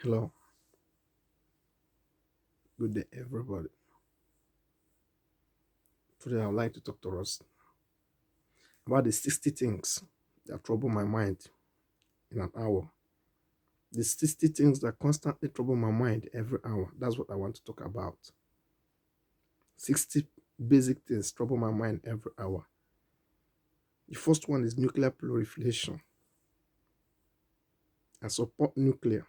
Hello, good day, everybody. Today, I would like to talk to us about the 60 things that trouble my mind in an hour. The 60 things that constantly trouble my mind every hour. That's what I want to talk about. 60 basic things trouble my mind every hour. The first one is nuclear proliferation. I support nuclear,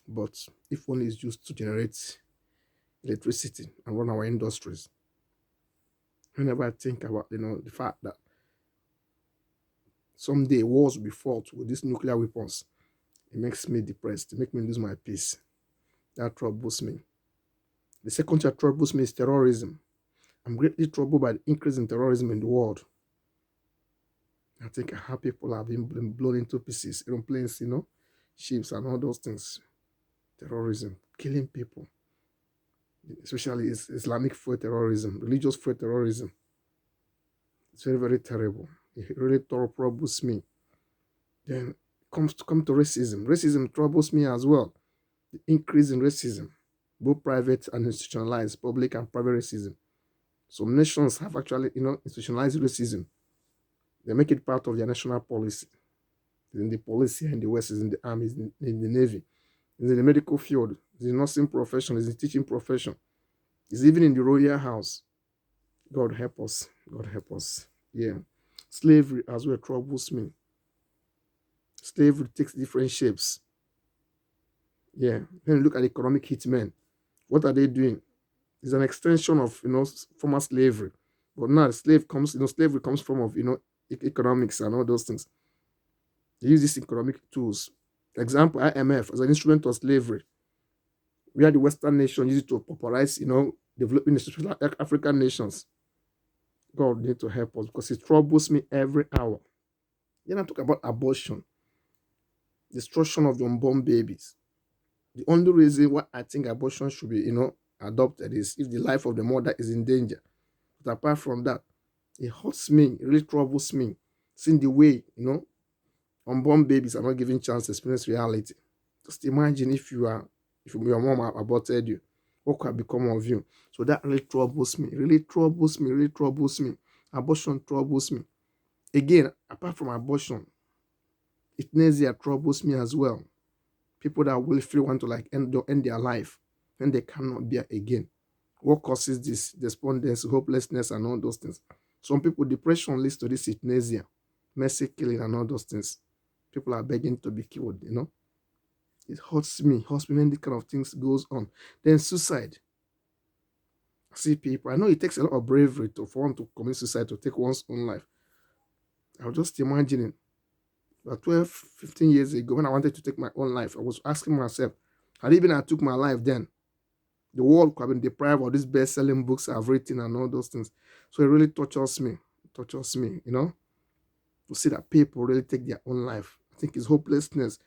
but if only it's used to generate electricity and run our industries. Whenever I think about the fact that someday wars will be fought with these nuclear weapons, it makes me depressed. It makes me lose my peace. That troubles me. The second that troubles me is terrorism. I'm greatly troubled by the increase in terrorism in the world. I think how people have been blown into pieces, aeroplanes, ships and all those things. Terrorism, killing people, especially Islamic fuel terrorism, religious fuel terrorism. It's very, very terrible. It really troubles me. Then come to racism. Racism troubles me as well. The increase in racism, both private and institutionalized, public and private racism. Some nations have actually, institutionalized racism. They make it part of their national policy. It's in the police here in the West, is in the army, is in the Navy, is in the medical field, is in the nursing profession, is in the teaching profession, is even in the royal house. God help us. God help us. Yeah. Slavery as well troubles me. Slavery takes different shapes. Yeah. Then look at economic hitmen. What are they doing? It's an extension of former slavery. But now slavery comes from of economics and all those things. They use these economic tools. Example, IMF as an instrument of slavery. We are the Western nation use it to popularize, developing especially African nations. God need to help us because it troubles me every hour. Then I talk about abortion, destruction of the unborn babies. The only reason why I think abortion should be, adopted is if the life of the mother is in danger. But apart from that, it hurts me, it really troubles me, seeing the way, unborn babies are not given chance to experience reality. Just imagine if your mom aborted you, what could have become of you? So that really troubles me, really troubles me, really troubles me. Abortion troubles me. Again, apart from abortion, euthanasia troubles me as well. People that will feel want to end their life when they cannot bear again. What causes this? Despondency, hopelessness, and all those things. Some people, depression leads to this euthanasia, mercy killing, and all those things. People are begging to be killed, It hurts me when this kind of things goes on. Then suicide. I see people, I know it takes a lot of bravery for one to commit suicide, to take one's own life. I was just imagining that 12, 15 years ago, when I wanted to take my own life, I was asking myself, had even I took my life then, the world could have been deprived of these best-selling books I've written and all those things. So it really touches me, to see that people really take their own life. I think it's hopelessness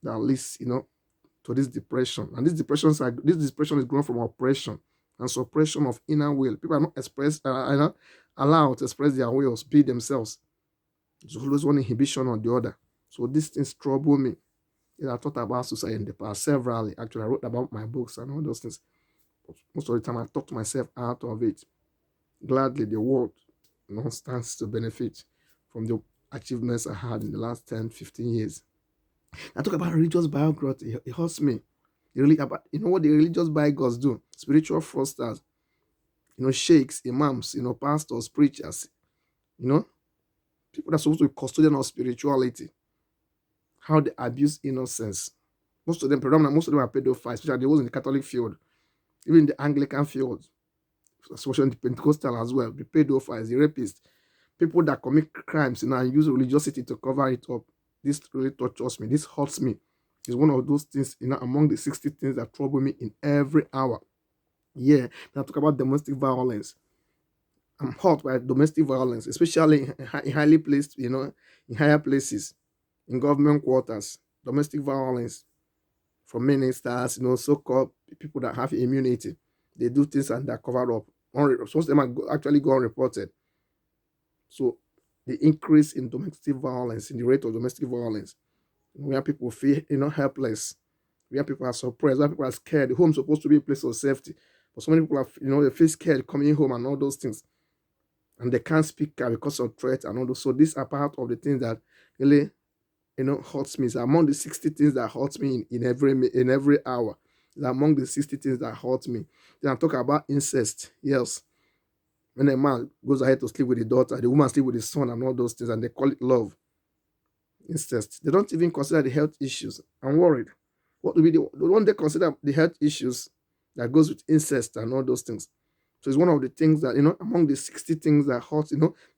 that leads, to this depression. And this depression is grown from oppression and suppression of inner will. People are not allowed to express their wills, be themselves. There's always one inhibition or the other. So these things trouble me. I thought about suicide in the past severally. Actually, I wrote about my books and all those things. But most of the time, I talked myself out of it. Gladly, the world stands to benefit from the achievements I had in the last 10, 15 years. I talk about religious biography. It hurts me. What the religious bigots do? Spiritual fraudsters, sheikhs, imams, pastors, preachers, people that are supposed to be custodian of spirituality. How they abuse innocence. Most of them are pedophiles, especially those in the Catholic field, even in the Anglican field, especially in the Pentecostal as well. The pedophiles, the rapists, people that commit crimes, and use religiosity to cover it up. This really touches me. This hurts me. It's one of those things, among the 60 things that trouble me in every hour. Yeah, now talk about domestic violence. I'm hurt by domestic violence, especially in highly placed, in higher places, in government quarters. Domestic violence from ministers, so-called people that have immunity. They do things and they're covered up. Some of them are actually go unreported. So the increase in domestic violence, in the rate of domestic violence, where people feel, helpless, where people are suppressed, where people are scared. The home is supposed to be a place of safety, but so many people are, they feel scared coming home and all those things, and they can't speak out because of threats and all those. So these are part of the things that really, hurts me. It's among the 60 things that hurts me in every hour. It's among the 60 things that hurt me. Then I talk about incest. Yes, when a man goes ahead to sleep with the daughter, the woman sleep with the son, and all those things, and they call it love. Incest. They don't even consider the health issues. I'm worried. What do we do? Don't they consider the health issues that goes with incest and all those things? So it's one of the things that, among the 60 things that hurt,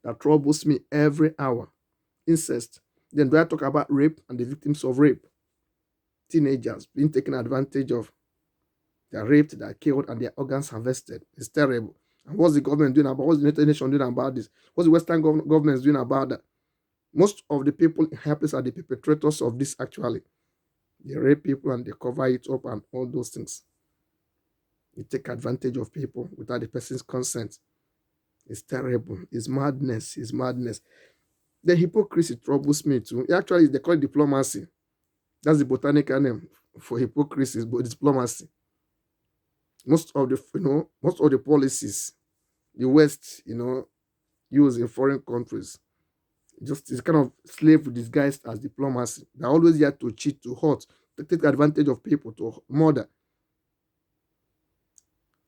that troubles me every hour. Incest. Then do I talk about rape and the victims of rape? Teenagers being taken advantage of. They're raped, they're killed, and their organs harvested. It's terrible. And what's the government doing about? What's the United Nations doing about this? What's the Western governments doing about that? Most of the people in high places are the perpetrators of this actually. They rape people and they cover it up and all those things. They take advantage of people without the person's consent. It's terrible. It's madness. It's madness. The hypocrisy troubles me too. Actually, they call it diplomacy. That's the botanical name for hypocrisy, but diplomacy. Most of the policies the West, use in foreign countries, just it's kind of slave disguised as diplomacy. They're always here to cheat, to hurt, to take advantage of people, to murder.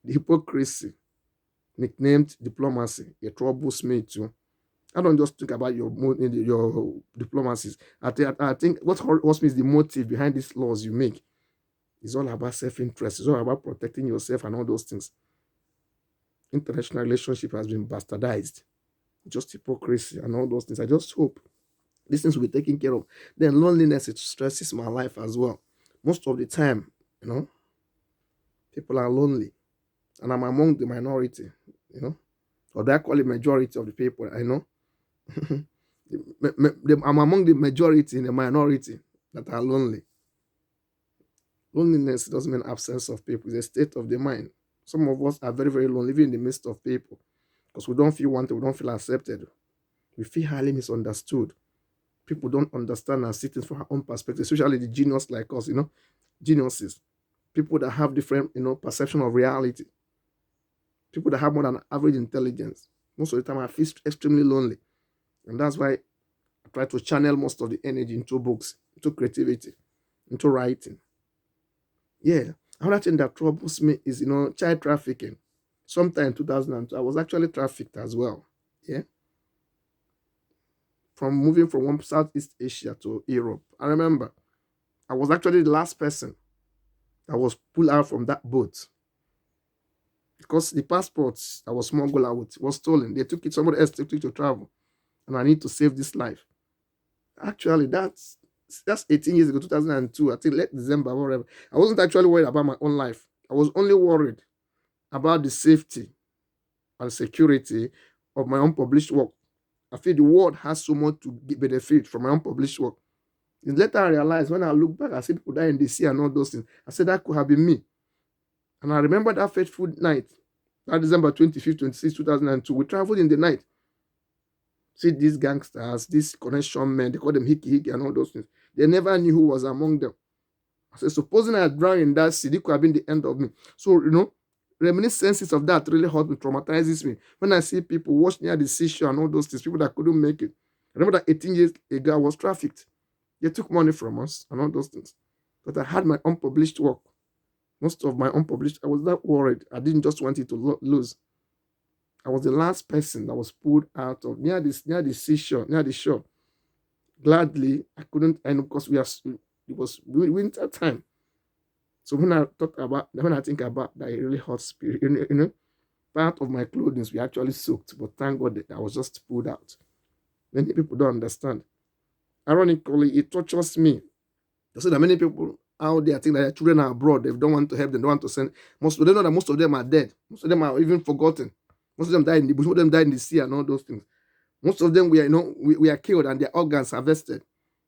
The hypocrisy, nicknamed diplomacy, it troubles me too. I don't just think about your diplomacies. I think what hurts me is the motive behind these laws you make. It's all about self-interest. It's all about protecting yourself and all those things. International relationship has been bastardized. Just hypocrisy and all those things. I just hope these things will be taken care of. Then loneliness, it stresses my life as well. Most of the time, people are lonely. And I'm among the minority, or they call it majority of the people, I know. I'm among the majority in the minority that are lonely. Loneliness doesn't mean absence of people. It's a state of the mind. Some of us are very, very lonely, living in the midst of people, because we don't feel wanted, we don't feel accepted. We feel highly misunderstood. People don't understand and see things from our own perspective, especially the genius like us, geniuses. People that have different, perception of reality. People that have more than average intelligence. Most of the time I feel extremely lonely. And that's why I try to channel most of the energy into books, into creativity, into writing. Yeah. Another thing that troubles me is, child trafficking. Sometime in 2002, I was actually trafficked as well. Yeah. From moving from one Southeast Asia to Europe. I remember I was actually the last person that was pulled out from that boat, because the passports that was smuggled out was stolen. They took it, somebody else took it to travel. And I need to save this life. Actually, that's 18 years ago, 2002, I think late December, whatever. I wasn't actually worried about my own life. I was only worried about the safety and security of my unpublished work. I feel the world has so much to benefit from my unpublished work. And later I realized, when I look back, I see people die in the sea and all those things. I said that could have been me. And I remember that fateful night, that December 25th, 26th, 2002. We traveled in the night. See these gangsters, these connection men, they call them hickey and all those things. They never knew who was among them. I said, supposing I had drowned in that sea, it could have been the end of me. So, reminiscences of that really hurt me, traumatizes me. When I see people washed near the seashore and all those things, people that couldn't make it. I remember that 18 years ago, I was trafficked. They took money from us and all those things. But I had my unpublished work. Most of my unpublished, I was not worried. I didn't just want it to lose. I was the last person that was pulled out of near the seashore, near the shore. Gladly, I couldn't, and because it was winter time. So when I think about that, it really hurts spirit. Part of my clothing we actually soaked, but thank God that I was just pulled out. Many people don't understand. Ironically, it tortures me. So that many people out there think that their children are abroad, they don't want to help them, don't want to send. Most of them know that most of them are dead. Most of them are even forgotten. Most of them died in the bush, most of them died in the sea and all those things. Most of them we are killed and their organs harvested.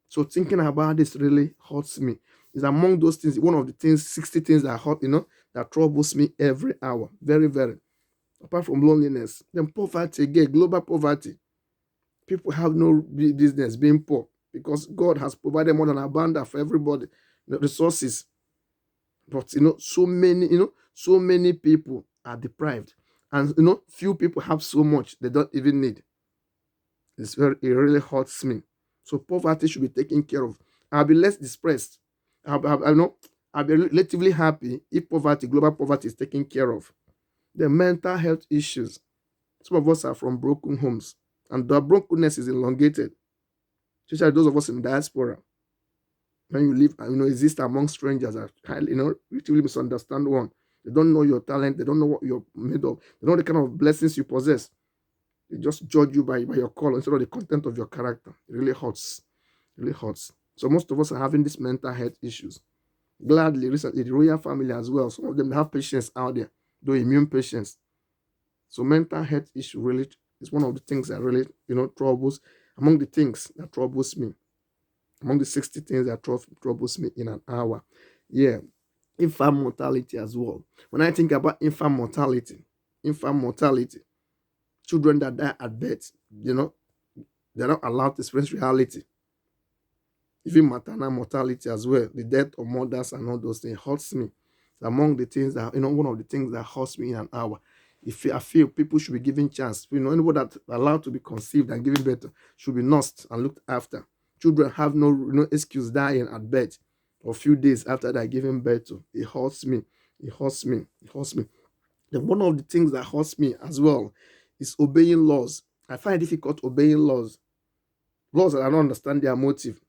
So thinking about this really hurts me. It's among those things, one of the things, 60 things that hurt, that troubles me every hour. Very, very. Apart from loneliness. Then poverty again, global poverty. People have no business being poor. because God has provided more than abundant for everybody, the resources. But so many people are deprived, and few people have so much they don't even need. It really hurts me. So poverty should be taken care of. I'll be less depressed. I'll be relatively happy if global poverty is taken care of. The mental health issues. Some of us are from broken homes, and the brokenness is elongated, especially those of us in diaspora. When you live, exist among strangers, are highly, relatively misunderstand one. They don't know your talent. They don't know what you're made of. They don't know the kind of blessings you possess. They just judge you by your color instead of the content of your character. It really hurts. It really hurts. So most of us are having these mental health issues. Gladly, recently, the royal family as well. Some of them have patients out there, though immune patients. So mental health issue really is one of the things that really, troubles, among the things that troubles me. Among the 60 things that troubles me in an hour. Yeah. Infant mortality as well. When I think about infant mortality, children that die at birth, they're not allowed to experience reality. Even maternal mortality as well, the death of mothers and all those things hurts me. It's among the things that, one of the things that hurts me in an hour. If I feel people should be given chance, anybody that allowed to be conceived and given birth should be nursed and looked after. Children have no excuse dying at birth or a few days after they're giving birth to. It hurts me. It hurts me. It hurts me. Then one of the things that hurts me as well is obeying laws. I find it difficult obeying laws. Laws that I don't understand their motive.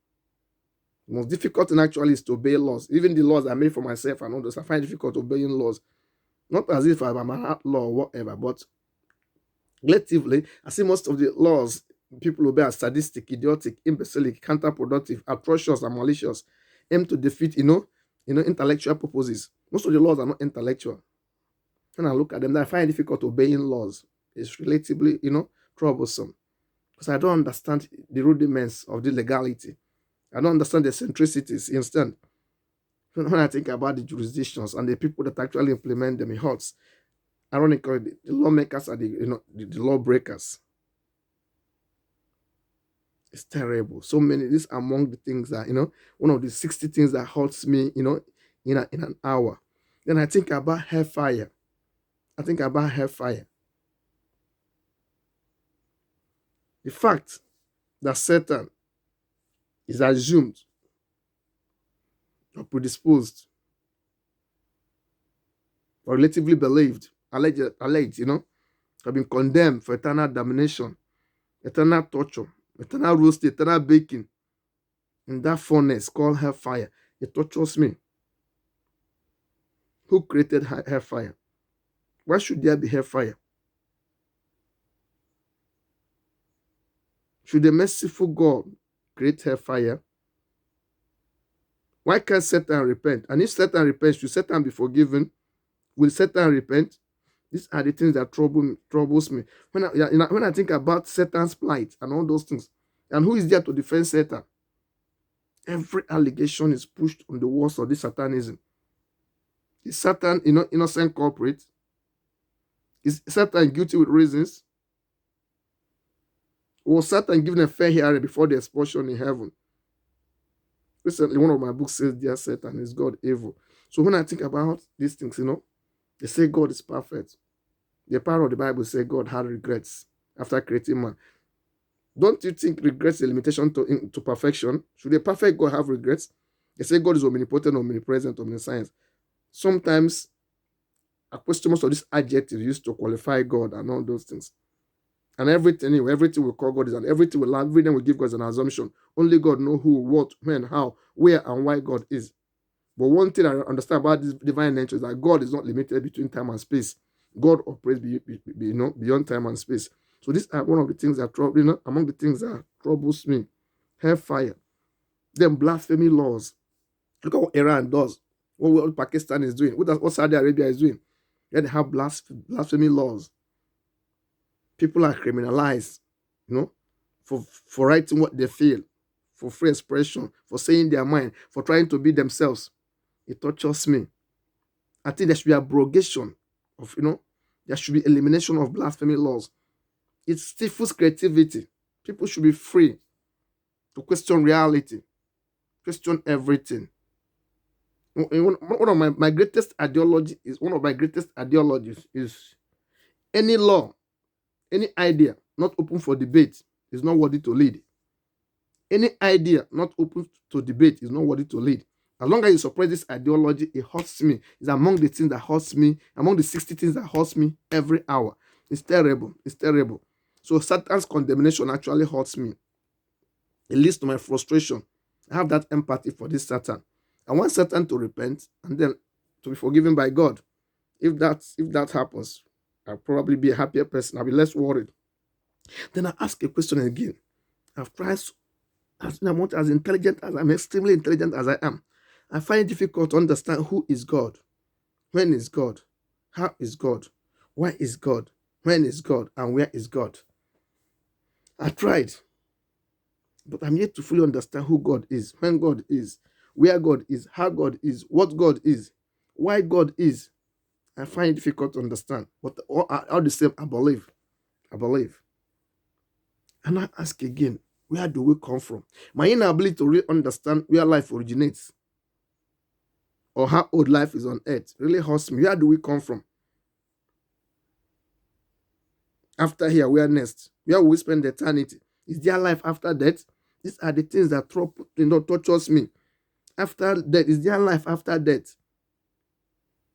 The most difficult thing actually is to obey laws. Even the laws I made for myself and others, I find it difficult obeying laws. Not as if I'm an outlaw or whatever, but relatively, I see most of the laws people obey are sadistic, idiotic, imbecilic, counterproductive, atrocious, and malicious, aim to defeat, intellectual purposes. Most of the laws are not intellectual. When I look at them, I find it difficult obeying laws. It's relatively, troublesome. Because I don't understand the rudiments of the legality. I don't understand the eccentricities. Instead, when I think about the jurisdictions and the people that actually implement them, it hurts. Ironically, the lawmakers are the lawbreakers. It's terrible. So many. This among the things that one of the 60 things that hurts me. In an hour. Then I think about hellfire. The fact that Satan is assumed or predisposed or relatively believed, alleged, have been condemned for eternal damnation, eternal torture, eternal roasting, eternal baking in that furnace called hellfire. It tortures me. Who created hellfire? Why should there be hellfire? Should the merciful God create hellfire? Why can't Satan repent? And if Satan repents, should Satan be forgiven? Will Satan repent? These are the things that troubles me. When I think about Satan's plight and all those things, and who is there to defend Satan? Every allegation is pushed on the walls of this satanism. Is Satan, innocent culprit? Is Satan guilty with reasons? Was Satan given a fair hearing before the expulsion in heaven? Recently, one of my books says, "Dear Satan, is God evil?" So when I think about these things, they say God is perfect. The part of the Bible says God had regrets after creating man. Don't you think regrets is a limitation to perfection? Should a perfect God have regrets? They say God is omnipotent, omnipresent, omniscience. Sometimes I question most of these adjectives used to qualify God and all those things. And everything we call God is, and everything we give God as an assumption. Only God knows who, what, when, how, where, and why God is. But one thing I understand about this divine nature is that God is not limited between time and space. God operates beyond time and space. So these are one of the things that among the things that troubles me. Hellfire. Then blasphemy laws. Look at what Iran does. What Pakistan is doing. What Saudi Arabia is doing. Then they have blasphemy laws. People are criminalized, for writing what they feel, for free expression, for saying their mind, for trying to be themselves. It touches me. I think there should be abrogation of, there should be elimination of blasphemy laws. It stifles creativity. People should be free. to question reality, question everything. One of my greatest ideology is one of my greatest ideologies is any law, any idea not open for debate is not worthy to lead. Any idea not open to debate is not worthy to lead. As long as you suppress this ideology, it hurts me. It's among the things that hurts me, among the 60 things that hurts me every hour. It's terrible. It's terrible. So Satan's condemnation actually hurts me. It leads to my frustration. I have that empathy for this Satan. I want Satan to repent and then to be forgiven by God. If that happens, I'll probably be a happier person. I'll be less worried. Then I ask a question again. I've tried as much as intelligent as I'm extremely intelligent as I am. I find it difficult to understand who is God, when is God, how is God, why is God, when is God, and where is God. I tried, but I'm yet to fully understand who God is, when God is, where God is, how God is, what God is, why God is. I find it difficult to understand, but all the same, I believe. And I ask again, where do we come from? My inability to really understand where life originates or how old life is on earth really hurts me. Where do we come from? After here, where next? Where will we spend eternity? Is there life after death? These are the things that tortures me. After death, is there life after death?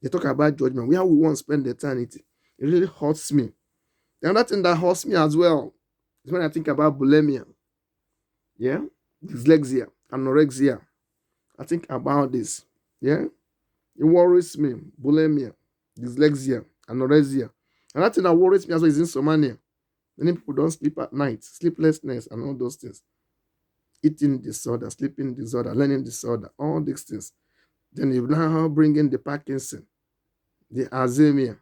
They talk about judgment. Where we want to spend eternity? It really hurts me. The other thing that hurts me as well is when I think about bulimia. Yeah? Dyslexia, anorexia. I think about this. Yeah? It worries me. Bulimia, dyslexia, anorexia. Another thing that worries me as well is insomnia. Many people don't sleep at night, sleeplessness, and all those things. Eating disorder, sleeping disorder, learning disorder, all these things. Then you now bring in the Parkinson, the Alzheimer,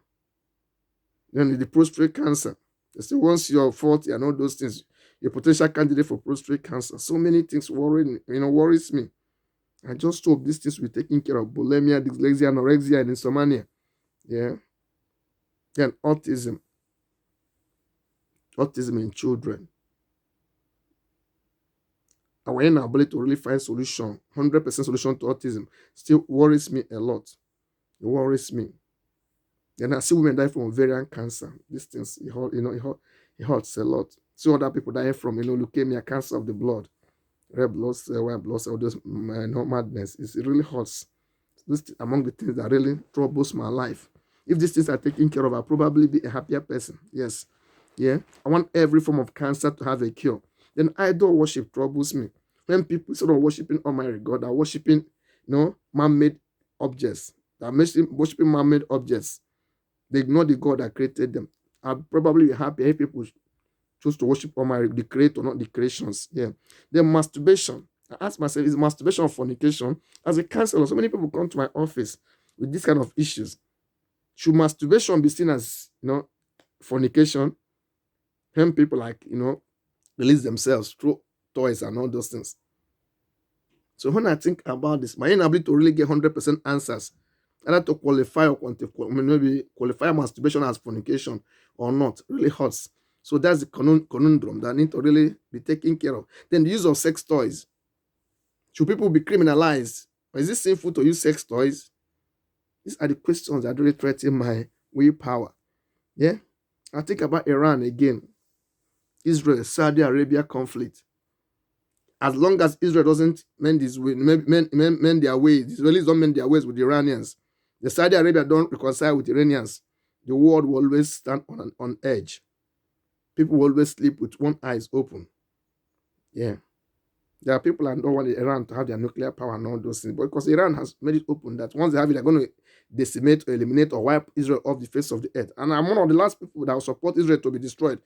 then the prostate cancer. They say once you're 40 and all those things, you're a potential candidate for prostate cancer. So many things worries me. I just hope these things will be taken care of. Bulimia, dyslexia, anorexia, and insomnia. Yeah. Then autism in children. Our inability to really find solution, 100% solution to autism, still worries me a lot. It worries me. Then I see women die from ovarian cancer. These things, it hurts a lot. See other people dying from, leukemia, cancer of the blood, red blood cell, white blood cell, those madness. It really hurts. This is among the things that really troubles my life. If these things are taken care of, I'll probably be a happier person. Yes. Yeah. I want every form of cancer to have a cure. Then idol worship troubles me. When people sort of worshiping Almighty God are worshiping, man-made objects. They're worshiping man-made objects. They ignore the God that created them. I'll probably be happy if people choose to worship Almighty, the creator, not the creations. Yeah. Then masturbation. I ask myself, is masturbation or fornication? As a counselor, so many people come to my office with this kind of issues. Should masturbation be seen as, fornication? When people release themselves through toys and all those things. So when I think about this, my inability to really get 100% answers, either to qualify or quantify, maybe qualify masturbation as fornication or not, really hurts. So that's the conundrum that need to really be taken care of. Then the use of sex toys. Should people be criminalized? Or is it sinful to use sex toys? These are the questions that really threaten my willpower. Yeah? I think about Iran again. Israel, Saudi Arabia conflict. As long as Israel doesn't mend their ways, the Israelis don't mend their ways with the Iranians, the Saudi Arabia don't reconcile with the Iranians, the world will always stand on edge. People will always sleep with one eye open. Yeah. There are people that don't want Iran to have their nuclear power and all those things. But because Iran has made it open that once they have it, they're going to decimate or eliminate or wipe Israel off the face of the earth. And I'm one of the last people that will support Israel to be destroyed.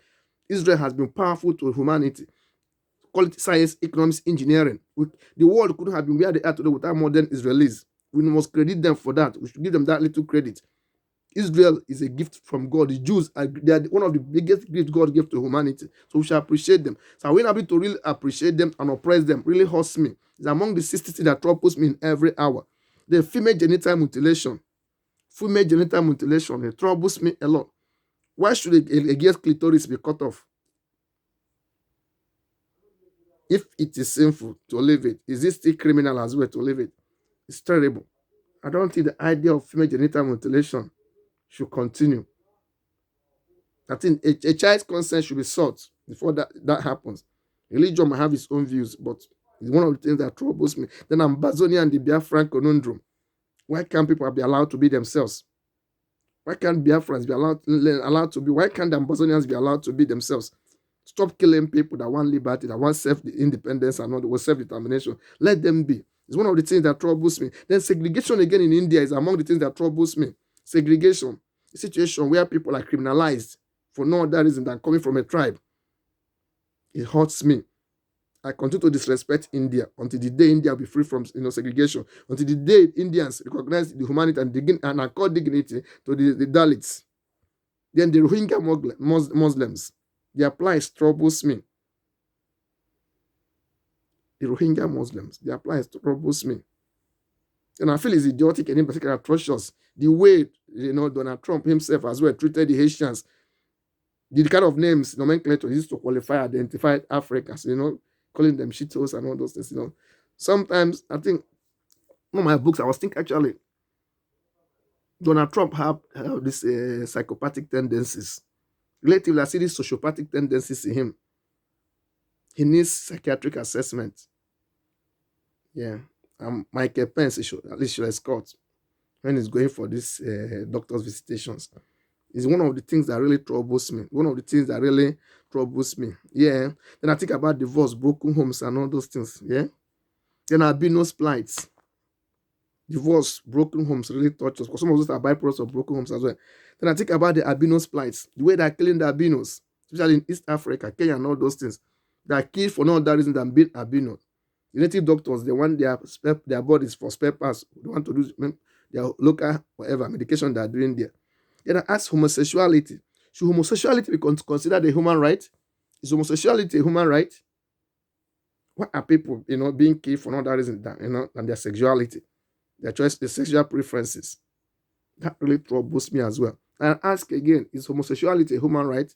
Israel has been powerful to humanity. Quality science, economics, engineering. The world couldn't have been where they are today without modern Israelis. We must credit them for that. We should give them that little credit. Israel is a gift from God. The Jews they are one of the biggest gifts God gave to humanity. So we shall appreciate them. So when I'm able to really appreciate them and oppress them, really hurts me. It's among the 60 things that troubles me in every hour. The female genital mutilation. Female genital mutilation, it troubles me a lot. Why should a girl's clitoris be cut off? If it is sinful to leave it, is it still criminal as well to leave it? It's terrible. I don't think the idea of female genital mutilation should continue. I think a child's consent should be sought before that happens. Religion might have its own views, but it's one of the things that troubles me. Then Ambazonia and the Biafran conundrum. Why can't people be allowed to be themselves? Why can't Biafrans be allowed to be? Why can't the Ambazonians be allowed to be themselves? Stop killing people that want liberty, that want self-independence and not self-determination. Let them be. It's one of the things that troubles me. Then segregation again in India is among the things that troubles me. Segregation, a situation where people are criminalized for no other reason than coming from a tribe. It hurts me. I continue to disrespect India until the day India will be free from segregation, until the day Indians recognize the humanity and accord dignity to the Dalits. Then the Rohingya Muslims, their plight troubles me. The Rohingya Muslims, their plight troubles me. And I feel it's idiotic and in particular atrocious. The way Donald Trump himself as well treated the Haitians, the kind of names, nomenclature used to qualify, identify Africans, calling them shitos and all those things, Sometimes I think one of my books, I was thinking actually, Donald Trump have these psychopathic tendencies. Relatively, I see these sociopathic tendencies in him. He needs psychiatric assessment. Yeah. Michael Pence, at least should escort when he's going for these doctor's visitations. It's one of the things that really troubles me. One of the things that really troubles me. Yeah. Then I think about divorce, broken homes, and all those things. Yeah. Then albino plights. Divorce, broken homes really touch us. Because some of those are byproducts of broken homes as well. Then I think about the albino plights. The way they're killing the albinos, especially in East Africa, Kenya, and all those things. They are killed for no other reason than being albino. The native doctors, they want their bodies for spare parts. They want to do their local whatever medication they are doing there. Then I ask homosexuality. Should homosexuality be considered a human right? Is homosexuality a human right? Why are people, being killed for no other reason than their sexuality, their choice, their sexual preferences? That really troubles me as well. And I ask again, is homosexuality a human right?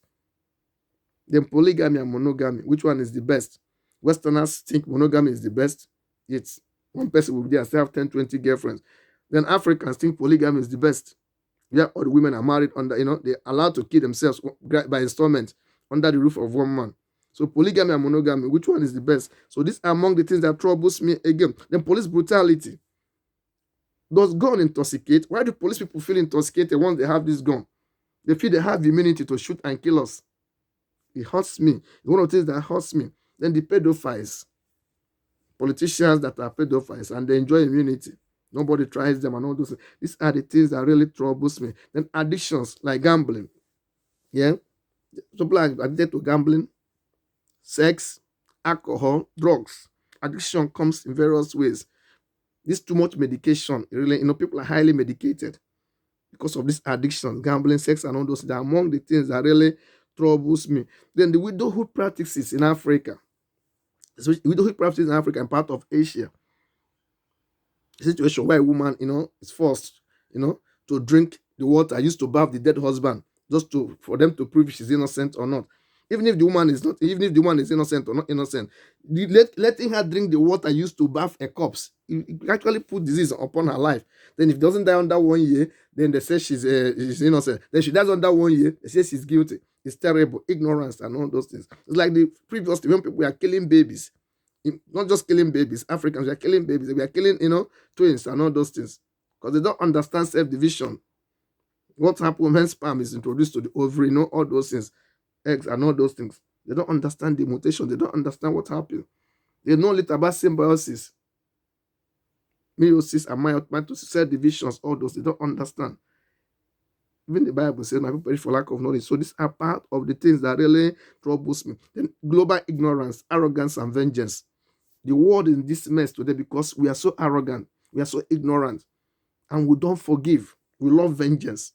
Then polygamy and monogamy, which one is the best? Westerners think monogamy is the best. It's one person will be there, still have 10, 20 girlfriends. Then Africans think polygamy is the best. Yeah, all the women are married under, they're allowed to kill themselves by installment under the roof of one man. So polygamy and monogamy, which one is the best? So these are among the things that troubles me again. Then police brutality. Does gun intoxicate? Why do police people feel intoxicated once they have this gun? They feel they have immunity to shoot and kill us. It hurts me. It's one of the things that hurts me. Then the pedophiles. Politicians that are pedophiles and they enjoy immunity. Nobody tries them and all those things. These are the things that really troubles me. Then addictions like gambling. Yeah. People are addicted to gambling, sex, alcohol, drugs. Addiction comes in various ways. This too much medication, really, people are highly medicated because of this addiction, gambling, sex, and all those. They are among the things that really troubles me. Then the widowhood practices in Africa. So widowhood practices in Africa and part of Asia. A situation where a woman, is forced, to drink the water used to bath the dead husband just for them to prove she's innocent or not. Even if the woman is not, even if the woman is innocent or not innocent, letting her drink the water used to bath a corpse, it actually put disease upon her life. Then if it doesn't die under 1 year, then they say she's innocent. Then she dies under 1 year, they say she's guilty. It's terrible, ignorance and all those things. It's like the previous when people were killing babies. Not just killing babies, Africans, we are killing babies, we are killing, twins and all those things. Because they don't understand self-division. What happens when sperm is introduced to the ovary, all those things, eggs and all those things. They don't understand the mutation, they don't understand what happened. They know little about symbiosis, meiosis and mitosis, cell divisions, all those, they don't understand. Even the Bible says, my people perish for lack of knowledge. So these are part of the things that really troubles me. Then global ignorance, arrogance, and vengeance. The world is in this mess today because we are so arrogant, we are so ignorant, and we don't forgive. We love vengeance.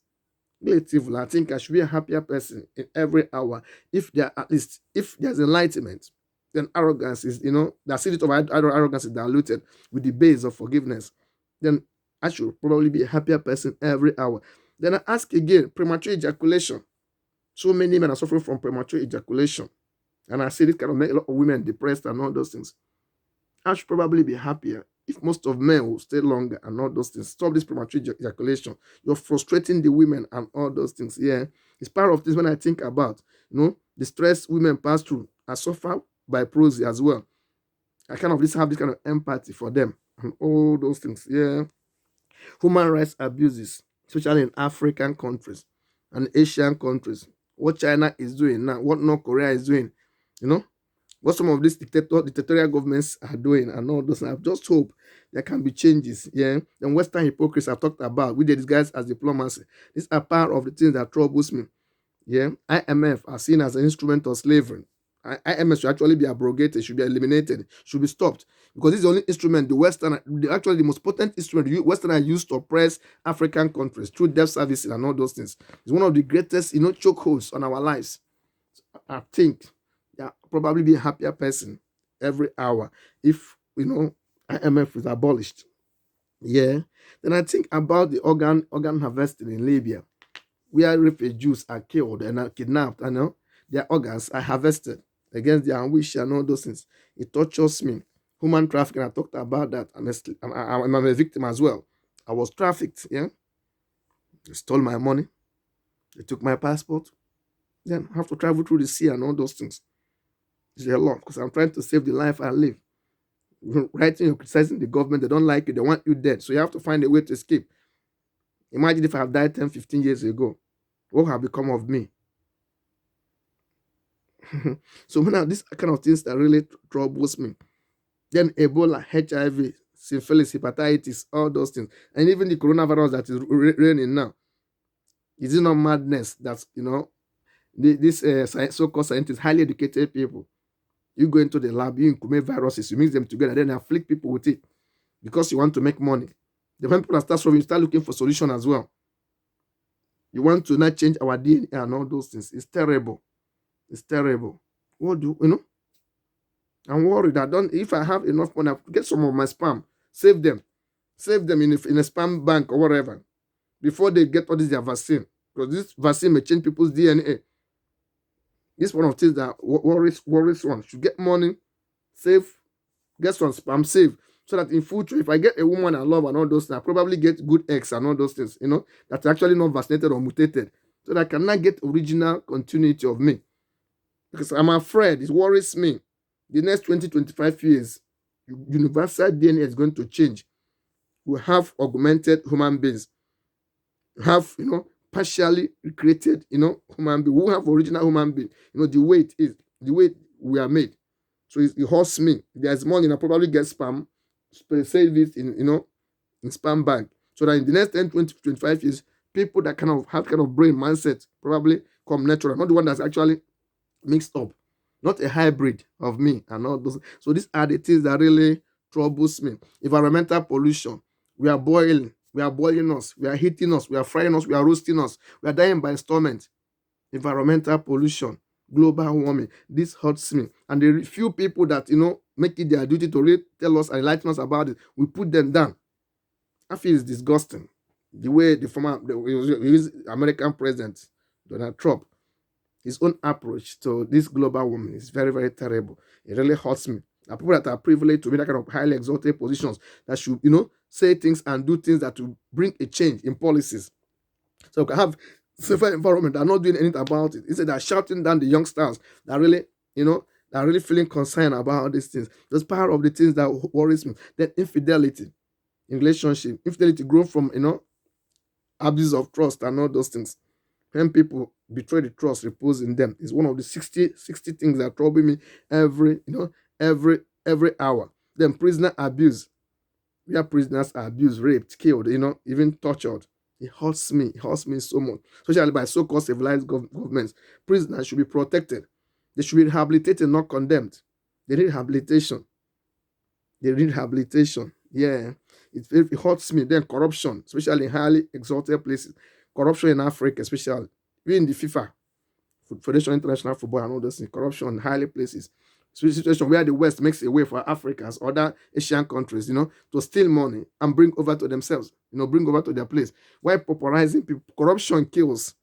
Relatively, I think I should be a happier person in every hour if there's enlightenment. Then arrogance is, the acidity of arrogance is diluted with the base of forgiveness. Then I should probably be a happier person every hour. Then I ask again, premature ejaculation. So many men are suffering from premature ejaculation. And I see this kind of make a lot of women depressed and all those things. I should probably be happier if most of men will stay longer and all those things. Stop this premature ejaculation. You're frustrating the women and all those things. Yeah, it's part of this when I think about, the stress women pass through. I suffer by prosy as well. I kind of have this kind of empathy for them and all those things. Yeah, human rights abuses, especially in African countries and Asian countries. What China is doing now, what North Korea is doing, you know, what some of these dictatorial governments are doing and all those. I just hope there can be changes. Yeah. And Western hypocrisy I've talked about, we disguise as diplomacy. These are part of the things that troubles me. Yeah. IMF are seen as an instrument of slavery. IMF should actually be abrogated, should be eliminated, should be stopped. Because this is the only instrument actually the most potent instrument the Westerners used to oppress African countries through debt services and all those things. It's one of the greatest, chokeholds on our lives. I think probably be a happier person every hour if IMF is abolished. Yeah. Then I think about the organ harvesting in Libya, where refugees are killed and are kidnapped, and their organs are harvested against their wish and all those things. It tortures me. Human trafficking, I talked about that. I'm a victim as well. I was trafficked. Yeah. They stole my money. They took my passport. Then I have to travel through the sea and all those things. It's a lot because I'm trying to save the life I live. Writing or criticizing the government, they don't like you, they want you dead. So you have to find a way to escape. Imagine if I have died 10, 15 years ago. What have become of me? So now these kind of things that really troubles me. Then Ebola, HIV, syphilis, hepatitis, all those things. And even the coronavirus that is reigning now. Is it not madness that, these so-called scientists, highly educated people, you go into the lab, you incubate viruses, you mix them together, then afflict people with it because you want to make money. The when people start solving, you start looking for solution as well. You want to not change our DNA and all those things. It's terrible. It's terrible. What do you know? I'm worried. If I have enough money, I'll get some of my spam, save them in a spam bank or whatever before they get all this their vaccine, because this vaccine may change people's DNA. This is one of the things that worries one. Should get money, save, get some spam, save, so that in future, if I get a woman I love and all those things, I probably get good eggs and all those things, that's actually not vaccinated or mutated, so that I cannot get original continuity of me. Because I'm afraid, it worries me. The next 20-25 years, universal DNA is going to change. We have augmented human beings. Have, partially recreated, human being. We have original human being. The way it is, the way we are made. So it hurts me. If there's money, I probably get spam, save it in spam bank. So that in the next 10, 20, 25 years, people that have brain mindset probably come natural, not the one that's actually mixed up, not a hybrid of me and all those. So these are the things that really troubles me. Environmental pollution. We are boiling us, we are heating us, we are frying us, we are roasting us, we are dying by installment. Environmental pollution, global warming, this hurts me. And the few people that make it their duty to really tell us and enlighten us about it, we put them down. I feel it's disgusting. The way the American president Donald Trump, his own approach to this global warming is very, very terrible. It really hurts me. Now, people that are privileged to be that kind of highly exalted positions that should, say things and do things that will bring a change in policies. So we can have safer environment that are not doing anything about it. Instead, they're shouting down the youngsters that really, that are really feeling concerned about all these things. That's part of the things that worries me. Then infidelity in relationship. Infidelity grows from, abuse of trust and all those things. When people betray the trust reposed in them, is one of the 60 things that trouble me every hour. Then prisoner abuse, where prisoners are abused, raped, killed, even tortured. It hurts me so much, especially by so-called civilized governments. Prisoners should be protected. They should be rehabilitated, not condemned. They need rehabilitation. Yeah, it hurts me. Then corruption, especially in highly exalted places. Corruption in Africa, especially. Even the FIFA, Federation International Football and all those things. Corruption in highly places. So a situation where the West makes a way for Africans, other Asian countries, to steal money and bring over to themselves, bring over to their place. While pauperizing people, corruption kills.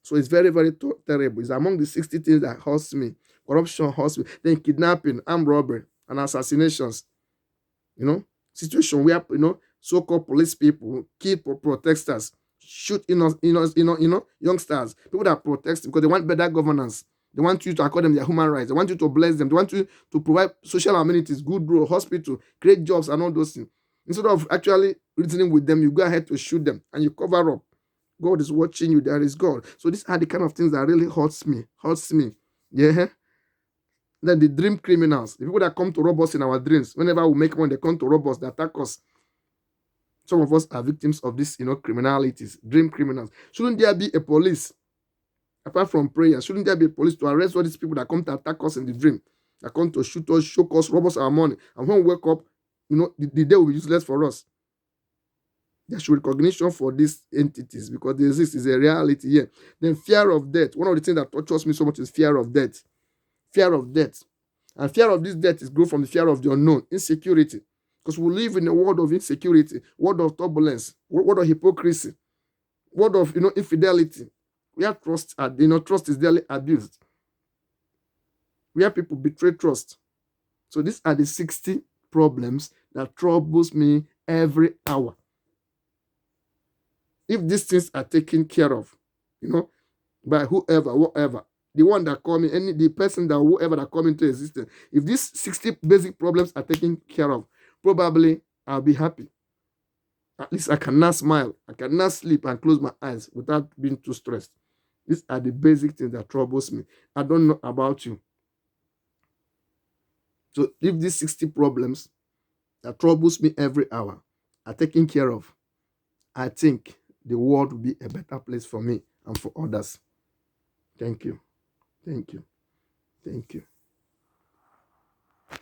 So it's very, very terrible. It's among the 60 things that hurts me. corruption, hospital, then kidnapping, armed robbery, and assassinations. Situation where so-called police people kill protesters, shoot youngsters, people that protest because they want better governance. They want you to accord them their human rights. They want you to bless them. They want you to provide social amenities, good road, hospital, create jobs, and all those things. Instead of actually reasoning with them, you go ahead to shoot them and you cover up. God is watching you. There is God. So these are the kind of things that really hurts me. Yeah. Then the dream criminals, the people that come to rob us in our dreams. Whenever we make money, they come to rob us, they attack us. Some of us are victims of this, criminalities, dream criminals. Shouldn't there be a police, apart from prayer? Shouldn't there be a police to arrest all these people that come to attack us in the dream, that come to shoot us, choke us, rob us our money? And when we wake up, the day will be useless for us. There should be recognition for these entities because they exist, is a reality here. Then fear of death. One of the things that tortures me so much is fear of death. Fear of death. And fear of this death is grown from the fear of the unknown, insecurity. Because we live in a world of insecurity, world of turbulence, world of hypocrisy, world of infidelity, where trust is daily abused, where people betray trust. So these are the 60 problems that troubles me every hour. If these things are taken care of, by whoever, whatever, the one that call me, the person that whoever that come into existence, if these 60 basic problems are taken care of, probably I'll be happy. At least I can now smile. I can now sleep and close my eyes without being too stressed. These are the basic things that troubles me. I don't know about you. So if these 60 problems that troubles me every hour are taken care of, I think the world will be a better place for me and for others. Thank you. Thank you. Thank you.